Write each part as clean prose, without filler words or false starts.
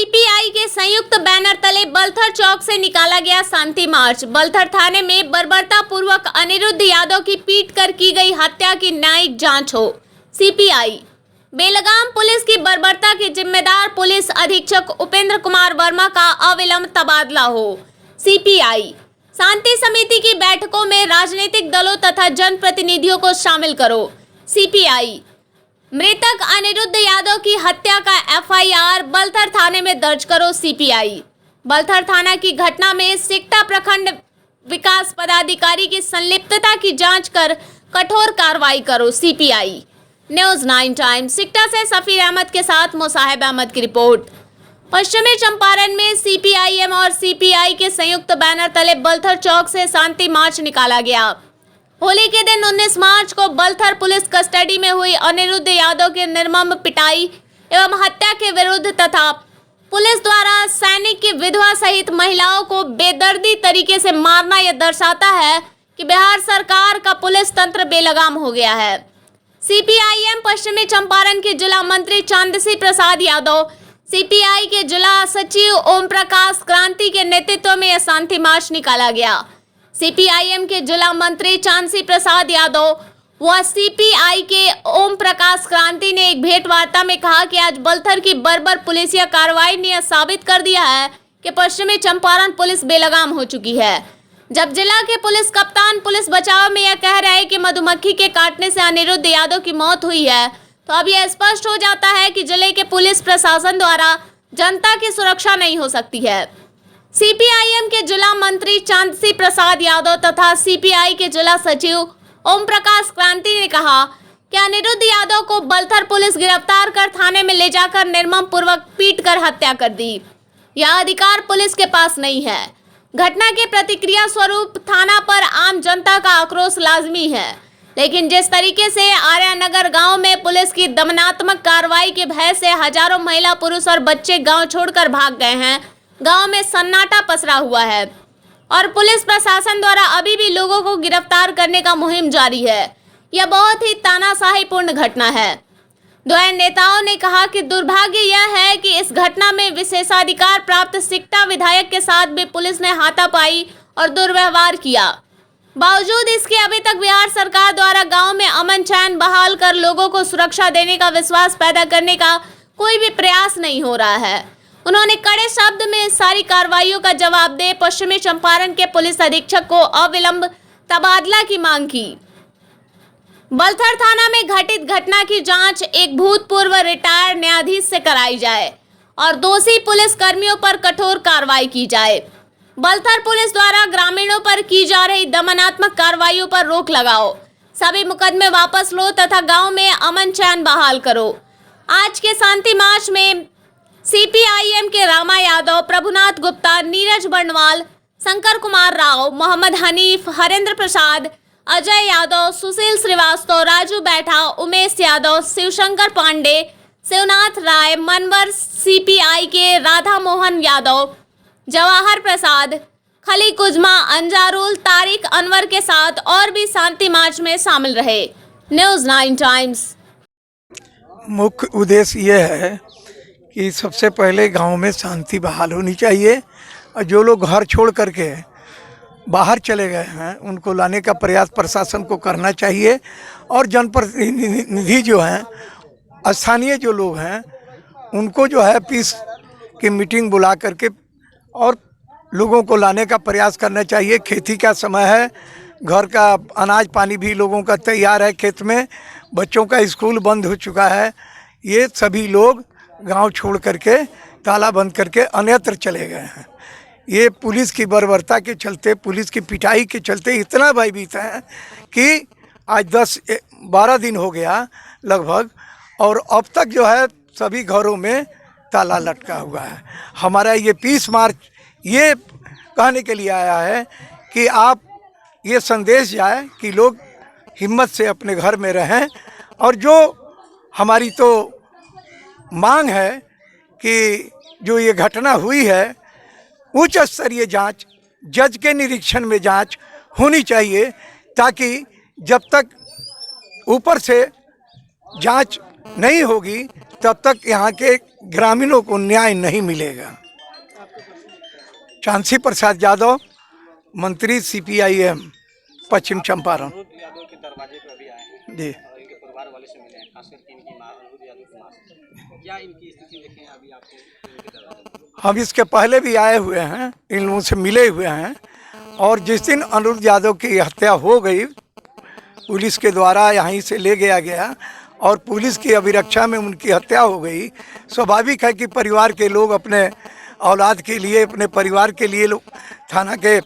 CPI के संयुक्त banner तले बलथर चौक से निकाला गया शांति मार्च। बलथर थाने में बर्बरता पूर्वक अनिरुद्ध यादव की पीट कर की गई हत्या की न्यायिक जांच हो। सीपीआई बेलगाम पुलिस की बर्बरता के जिम्मेदार पुलिस अधीक्षक उपेंद्र कुमार वर्मा का अविलंब तबादला हो। सीपीआई शांति समिति की बैठकों में राजनीतिक दलों तथा जनप्रतिनिधियों को शामिल करो। सीपीआई मृतक अनिरुद्ध यादव की हत्या का एफआईआर बलथर थाने में दर्ज करो। सीपीआई बलथर थाना की घटना में सिकटा प्रखंड विकास पदाधिकारी की संलिप्तता की जांच कर कठोर कार्रवाई करो। सीपीआई न्यूज़ 9 टाइम्स सिकटा से सफीर अहमद के साथ मुसाहिब अहमद की रिपोर्ट। पश्चिमी चंपारण में सीपीआईएम और सीपीआई के संयुक्त बैनर तले बलथर चौक से शांति मार्च निकाला गया। होली के दिन 19 मार्च को बलथर पुलिस कस्टडी में हुई अनिरुद्ध यादव के निर्मम पिटाई एवं हत्या के विरुद्ध तथा पुलिस द्वारा सैनिक की विधवा सहित महिलाओं को बेदर्दी तरीके से मारना यह दर्शाता है कि बिहार सरकार का पुलिस तंत्र बेलगाम हो गया है। सीपीआईएम पश्चिमी चंपारण के जिला मंत्री चांदसी प्रसाद यादव, सीपीआई के जिला सचिव ओम प्रकाश क्रांति के नेतृत्व में यह शांति मार्च निकाला गया। सीपीआईएम के जिला मंत्री चांदसी प्रसाद यादव व सीपीआई के ओम प्रकाश क्रांति ने एक भेंट वार्ता में कहा कि आज बलथर की बर्बर पुलिसिया कार्रवाई ने यह साबित कर दिया है कि पश्चिमी चंपारण पुलिस बेलगाम हो चुकी है। जब जिला के पुलिस कप्तान पुलिस बचाव में यह कह रहे हैं कि मधुमक्खी के काटने से अनिरुद्ध यादव की मौत हुई है, तो अब यह स्पष्ट हो जाता है कि जिले के पुलिस प्रशासन द्वारा जनता की सुरक्षा नहीं हो सकती है। सीपीआईएम के जिला मंत्री चांदसी प्रसाद यादव तथा सीपीआई के जिला सचिव ओम प्रकाश क्रांति ने कहा कि अनिरुद्ध यादव को बलथर पुलिस गिरफ्तार कर थाने में ले जाकर निर्मम पूर्वक पीट कर हत्या कर दी। यह अधिकार पुलिस के पास नहीं है। घटना के प्रतिक्रिया स्वरूप थाना पर आम जनता का आक्रोश लाजमी है, लेकिन जिस तरीके से आर्यानगर गांव में पुलिस की दमनात्मक कार्रवाई के भय से हजारों महिला पुरुष और बच्चे गांव छोड़कर भाग गए हैं, गांव में सन्नाटा पसरा हुआ है और पुलिस प्रशासन द्वारा अभी भी लोगों को गिरफ्तार करने का मुहिम जारी है। यह बहुत ही तानाशाहीपूर्ण घटना है। दोनों नेताओं ने कहा कि दुर्भाग्य यह है कि इस घटना में विशेषाधिकार प्राप्त सिकटा विधायक के साथ भी पुलिस ने हाथापाई और दुर्व्यवहार किया। बावजूद इसके अभी तक बिहार सरकार द्वारा गांव में अमन चैन बहाल कर लोगों को सुरक्षा देने का विश्वास पैदा करने का कोई भी प्रयास नहीं हो रहा है। उन्होंने कड़े शब्द में सारी कार्रवाइयों का जवाब दे पश्चिमी चंपारण के पुलिस अधीक्षक को अविलंब तबादला की मांग की। बलथर थाना में घटित घटना की जांच एक भूतपूर्व रिटायर्ड न्यायाधीश से कराई जाए और दोषी पुलिस कर्मियों पर कठोर कार्रवाई की जाए। बलथर पुलिस द्वारा ग्रामीणों पर की जा रही दमनात्मक कार्रवाइयों पर रोक लगाओ, सभी मुकदमे वापस लो तथा गांव में अमन चैन बहाल करो। आज के शांति मार्च में सीपीआईएम के रामा यादव, प्रभुनाथ गुप्ता, नीरज बर्णवाल, शंकर कुमार राव, मोहम्मद हनीफ, हरेंद्र प्रसाद, अजय यादव, सुशील श्रीवास्तव, राजू बैठा, उमेश यादव, शिवशंकर पांडे, शिवनाथ राय, मनवर, सीपीआई के राधा मोहन यादव, जवाहर प्रसाद, खली कुजमा, अंजारुल, तारिक अनवर के साथ और भी शांति मार्च में शामिल रहे। News 9 times. मुख्य उद्देश्य यह है कि सबसे पहले गांव में शांति बहाल होनी चाहिए और जो लोग घर छोड़ करके बाहर चले गए हैं उनको लाने का प्रयास प्रशासन को करना चाहिए और जनप्रतिनिधि जो हैं, स्थानीय जो लोग हैं, उनको जो है पीस की मीटिंग बुला करके और लोगों को लाने का प्रयास करना चाहिए। खेती का समय है, घर का अनाज पानी भी लोगों का तैयार है, खेत में बच्चों का स्कूल बंद हो चुका है। ये सभी लोग गांव छोड़ करके ताला बंद करके अन्यत्र चले गए हैं। ये पुलिस की बर्बरता के चलते, पुलिस की पिटाई के चलते इतना भयभीत है कि आज 10-12 दिन हो गया लगभग और अब तक जो है सभी घरों में ताला लटका हुआ है। हमारा ये पीस मार्च ये कहने के लिए आया है कि आप ये संदेश जाए कि लोग हिम्मत से अपने घर में रहें और जो हमारी तो मांग है कि जो ये घटना हुई है उच्च स्तरीय जांच, जज के निरीक्षण में जांच होनी चाहिए ताकि जब तक ऊपर से जांच नहीं होगी तब तक यहाँ के ग्रामीणों को न्याय नहीं मिलेगा। चांसी प्रसाद यादव, मंत्री CPIM पश्चिम चंपारण। यादव के दरवाजे पर भी आए हैं जी, और इनके परिवार वाले से मिले हैं, खासकर कि इनकी मां अनुरुद्ध यादव की मां से। क्या इनकी स्थिति देखें अभी आपको इनके दरवाजे पर? हम इसके पहले भी आए हुए हैं, इन लोगों से मिले हुए हैं। और जिस दिन अनुरुद्ध यादव की हत्या हो गई, पुलिस के द्वारा यहीं से ले गया और पुलिस की अभिरक्षा में उनकी हत्या हो गई। स्वाभाविक है कि परिवार के लोग अपने औलाद के लिए, अपने परिवार के लिए लोग थाना के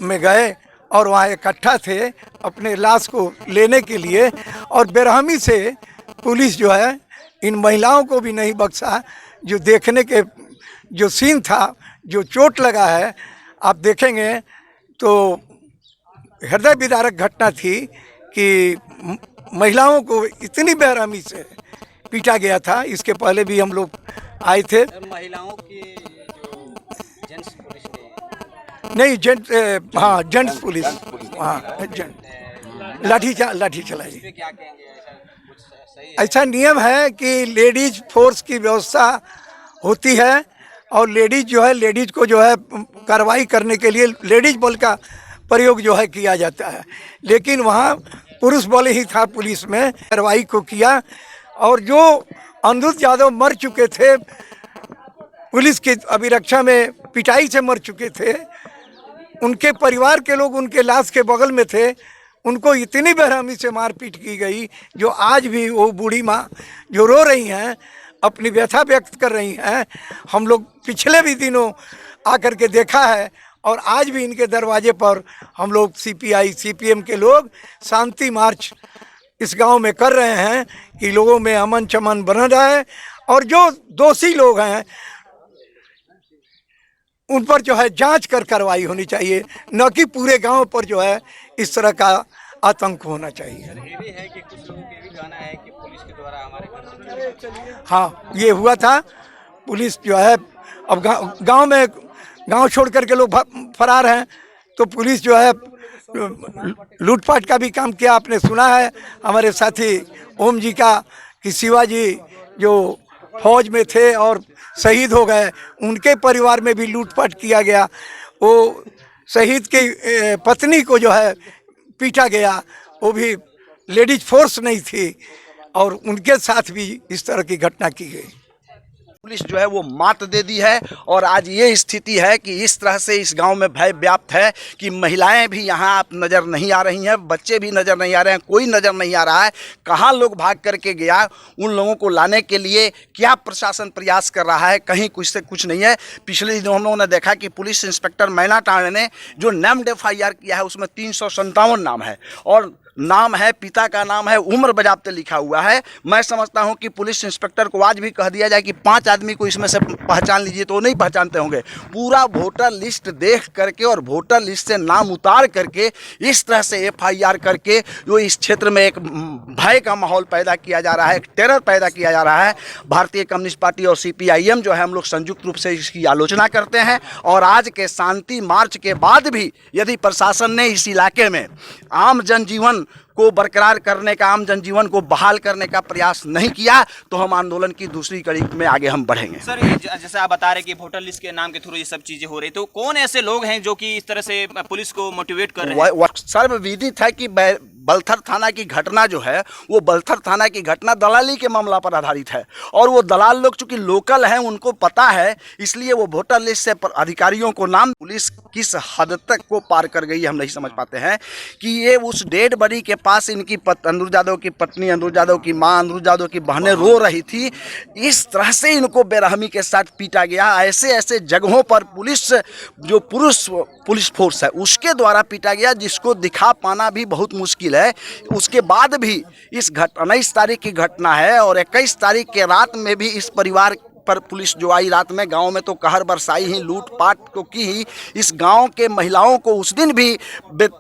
में गए और वहाँ इकट्ठा थे अपने लाश को लेने के लिए। और बेरहमी से पुलिस जो है इन महिलाओं को भी नहीं बख्शा। जो देखने के जो सीन था, जो चोट लगा है, आप देखेंगे तो हृदय विदारक घटना थी कि महिलाओं को इतनी बेरहमी से पीटा गया था। इसके पहले भी हम लोग आए थे। महिलाओं की जो जेंट्स पुलिस ने नहीं, जेंट्स पुलिस, हाँ, जेंट्स लाठी चलाई। इस पे क्या कहेंगे? ऐसा कुछ सही है? ऐसा नियम है कि लेडीज फोर्स की व्यवस्था होती है और लेडीज जो है, लेडीज को जो है कार्रवाई करने के लिए लेडीज बल का प्रयोग जो है किया जाता है। लेकिन वहाँ पुरुष बल ही था पुलिस में, कार्रवाई को किया। और जो अनुरुद्ध यादव मर चुके थे, पुलिस की अभिरक्षा में पिटाई से मर चुके थे, उनके परिवार के लोग उनके लाश के बगल में थे। उनको इतनी बेरहमी से मारपीट की गई, जो आज भी वो बूढ़ी माँ जो रो रही हैं, अपनी व्यथा व्यक्त कर रही हैं। हम लोग पिछले भी दिनों आकर के देखा है और आज भी इनके दरवाजे पर हम लोग CPM के लोग शांति मार्च इस गांव में कर रहे हैं कि लोगों में अमन चमन बना रहे और जो दोषी लोग हैं उन पर जो है जांच कर कार्रवाई होनी चाहिए, न कि पूरे गांव पर जो है इस तरह का आतंक होना चाहिए। ये भी है कि कुछ लोगों के भी कहना है कि पुलिस के द्वारा हमारे घर से चोरी हाँ, ये हुआ था। पुलिस जो है अब गांव में, गांव छोड़ करके लोग फरार हैं, तो पुलिस जो है लूटपाट का भी काम किया। आपने सुना है हमारे साथी ओम जी का कि शिवाजी जो फौज में थे और शहीद हो गए, उनके परिवार में भी लूटपाट किया गया। वो शहीद की पत्नी को जो है पीटा गया, वो भी लेडीज फोर्स नहीं थी और उनके साथ भी इस तरह की घटना की गई। पुलिस जो है वो मात दे दी है और आज ये स्थिति है कि इस तरह से इस गांव में भय व्याप्त है कि महिलाएं भी यहाँ आप नज़र नहीं आ रही हैं, बच्चे भी नज़र नहीं आ रहे हैं, कोई नज़र नहीं आ रहा है। कहाँ लोग भाग करके गया, उन लोगों को लाने के लिए क्या प्रशासन प्रयास कर रहा है, कहीं कुछ से कुछ नहीं है। पिछले दिनों हम लोगों ने देखा कि पुलिस इंस्पेक्टर मैना टांडे ने जो नेम्ड FIR किया है उसमें 357 नाम है और नाम है, पिता का नाम है, उम्र बजाबते लिखा हुआ है। मैं समझता हूं कि पुलिस इंस्पेक्टर को आज भी कह दिया जाए कि 5 आदमी को इसमें से पहचान लीजिए, तो नहीं पहचानते होंगे। पूरा वोटर लिस्ट देख करके और वोटर लिस्ट से नाम उतार करके इस तरह से FIR करके जो इस क्षेत्र में एक भय का माहौल पैदा किया जा रहा है, एक टेरर पैदा किया जा रहा है। भारतीय कम्युनिस्ट पार्टी और CPIM जो है, हम लोग संयुक्त रूप से इसकी आलोचना करते हैं। और आज के शांति मार्च के बाद भी यदि प्रशासन ने इस इलाके में आम जनजीवन को बरकरार करने का, आम जनजीवन को बहाल करने का प्रयास नहीं किया, तो हम आंदोलन की दूसरी कड़ी में आगे हम बढ़ेंगे। सर, ये जैसे आप बता रहे कि वोटर लिस्ट के नाम के थ्रू ये सब चीजें हो रही, तो कौन ऐसे लोग हैं जो कि इस तरह से पुलिस को मोटिवेट कर रहे हैं? सर्वविदित है कि बलथर थाना की घटना जो है, वो बलथर थाना की घटना दलाली के मामला पर आधारित है और वो दलाल लोग चूंकि लोकल हैं, उनको पता है, इसलिए वो वोटर लिस्ट से अधिकारियों को नाम। पुलिस किस हद तक को पार कर गई हम नहीं समझ पाते हैं कि ये उस डेड बॉडी के पास इनकी अनुरुद्ध यादव की पत्नी, अनुरुद्ध यादव की माँ, अनुरुद्ध यादव की बहनें रो रही थी। इस तरह से इनको बेरहमी के साथ पीटा गया। ऐसे ऐसे जगहों पर पुलिस, जो पुलिस फोर्स है, उसके द्वारा पीटा गया, जिसको दिखा पाना भी बहुत मुश्किल है। उसके बाद भी इस 19 तारीख की घटना है और 21 तारीख के रात में भी इस परिवार पर पुलिस जो आई रात में, गांव में तो कहर बरसाई ही, लूटपाट को की ही। इस गांव के महिलाओं को उस दिन भी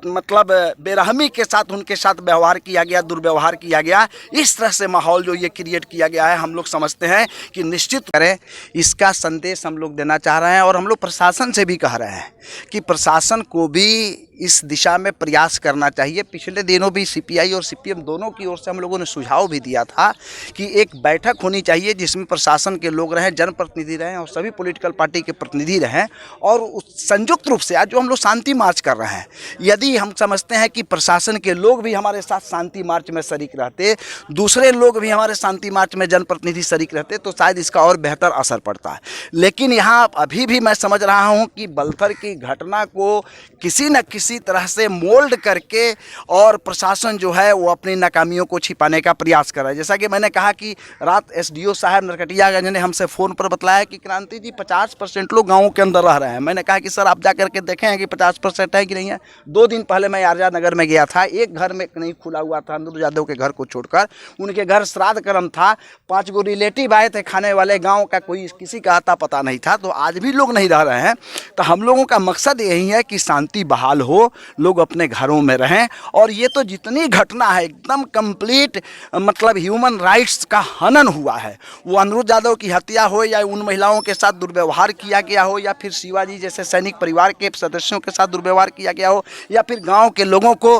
मतलब बेरहमी के साथ उनके साथ व्यवहार किया गया, दुर्व्यवहार किया गया। इस तरह से माहौल जो ये क्रिएट किया गया है, हम लोग समझते हैं कि निश्चित करें, इसका संदेश हम लोग देना चाह रहे हैं और हम लोग प्रशासन से भी कह रहे हैं कि प्रशासन को भी इस दिशा में प्रयास करना चाहिए। पिछले दिनों भी सीपीआई और सीपीएम दोनों की ओर से हम लोगों ने सुझाव भी दिया था कि एक बैठक होनी चाहिए जिसमें प्रशासन के लोग रहें, जनप्रतिनिधि रहें और सभी पॉलिटिकल पार्टी के प्रतिनिधि रहें, और संयुक्त रूप से आज जो हम लोग शांति मार्च कर रहे हैं, यदि हम समझते हैं कि प्रशासन के लोग भी हमारे साथ शांति मार्च में शरीक रहते, दूसरे लोग भी हमारे शांति मार्च में जनप्रतिनिधि शरीक रहते, तो शायद इसका और बेहतर असर पड़ता है। लेकिन यहाँ अभी भी मैं समझ रहा हूँ कि बलथर की घटना को किसी न किसी तरह से मोल्ड करके और प्रशासन जो है वो अपनी नाकामियों को छिपाने का प्रयास कर रहा है। जैसा कि मैंने कहा कि रात एसडीओ साहब नरकटियागंज ने हमसे फ़ोन पर बतलाया कि क्रांति जी 50% लोग गाँव के अंदर रह रहे हैं। मैंने कहा कि सर आप जा करके देखें कि 50% है कि नहीं है। 2 दिन पहले मैं आर्या नगर में गया था, एक घर में नहीं खुला हुआ था, अनुरुद्ध यादव के घर को छोड़कर। उनके घर श्राद्ध कर्म था, 5 गो रिलेटिव आए थे खाने वाले, गाँव का कोई किसी का आता पता नहीं था। तो आज भी लोग नहीं रह रहे हैं। तो हम लोगों का मकसद यही है कि शांति बहाल हो, लोग अपने घरों में रहें। और ये तो जितनी घटना है एकदम कंप्लीट मतलब ह्यूमन राइट्स का हनन हुआ है। वो अनुरुद्ध यादव की हत्या हो या उन महिलाओं के साथ दुर्व्यवहार किया गया हो या फिर शिवाजी जैसे सैनिक परिवार के सदस्यों के साथ दुर्व्यवहार किया गया हो या फिर गांव के लोगों को,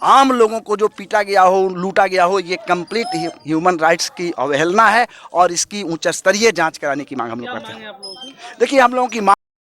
आम लोगों को जो पीटा गया हो, लूटा गया हो, ये कंप्लीट ह्यूमन राइट्स की अवहेलना है और इसकी उच्च स्तरीय जांच कराने की मांग हम लोग करते हैं। देखिए हम लोगों की